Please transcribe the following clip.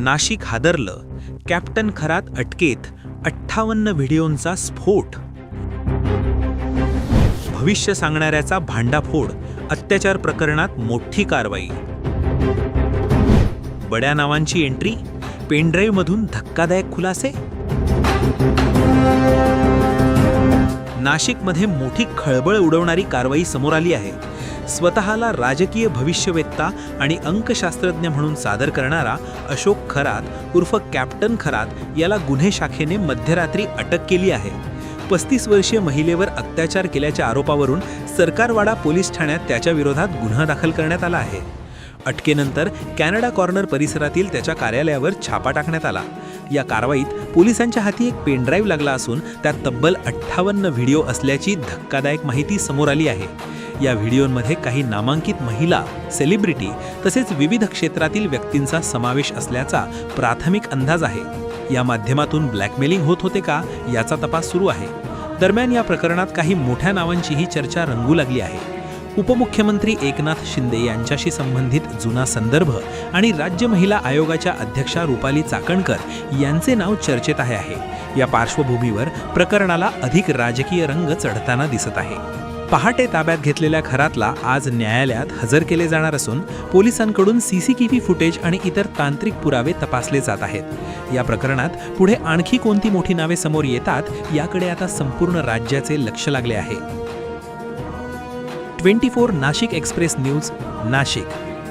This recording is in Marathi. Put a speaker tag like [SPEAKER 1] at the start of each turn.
[SPEAKER 1] नाशिक हादरलं, कॅप्टन खरात अटकेत, 58 व्हिडिओंचा स्फोट. भविष्य सांगणाऱ्याचा भांडाफोड, अत्याचार प्रकरणात मोठी कारवाई. बड्या नावांची एंट्री, पेनड्राईव्हमधून धक्कादायक खुलासे. नाशिकमध्ये मोठी खळबळ उडवणारी कारवाई समोर आली आहे. स्वतःला राजकीय भविष्यवेत्ता आणि अंकशास्त्रज्ञ म्हणून सादर करणारा अशोक खरात उर्फ कॅप्टन खरात याला गुन्हे शाखेने मध्यरात्री अटक केली आहे. 35 वर्षीय महिलेवर अत्याचार केल्याच्या आरोपावरून सरकारवाडा पोलीस ठाण्यात त्याच्या विरोधात गुन्हा दाखल करण्यात आला आहे. अटकेनंतर कॅनडा कॉर्नर परिसरातील त्याच्या कार्यालयावर छापा टाकण्यात आला. या कारवाईत पोलिसांच्या हाती एक पेनड्राईव्ह लागला असून त्यात तब्बल 58 व्हिडिओ असल्याची धक्कादायक माहिती समोर आली आहे. या व्हिडिओंमध्ये काही नामांकित महिला, सेलिब्रिटी तसेच विविध क्षेत्रातील व्यक्तींचा समावेश असल्याचा प्राथमिक अंदाज आहे. या माध्यमातून ब्लॅकमेलिंग होत होते का याचा तपास सुरू आहे. दरम्यान या प्रकरणात काही मोठ्या नावांचीही चर्चा रंगू लागली आहे. उपमुख्यमंत्री एकनाथ शिंदे यांच्याशी संबंधित जुना संदर्भ आणि राज्य महिला आयोगाच्या अध्यक्षा रुपाली चाकणकर यांचे नाव चर्चेत आहे. या पार्श्वभूमीवर प्रकरणाला अधिक राजकीय रंग चढताना दिसत आहे. पहाटे ताब्यात घेतलेल्या खरातला आज न्यायालयात हजर केले जाणार असून पोलिसांकडून CCTV फुटेज आणि इतर तांत्रिक पुरावे तपासले जात आहेत. या प्रकरणात पुढे आणखी कोणती मोठी नावे समोर येतात याकडे आता संपूर्ण राज्याचे लक्ष लागले आहे. 24 नाशिक एक्सप्रेस न्यूज, नाशिक.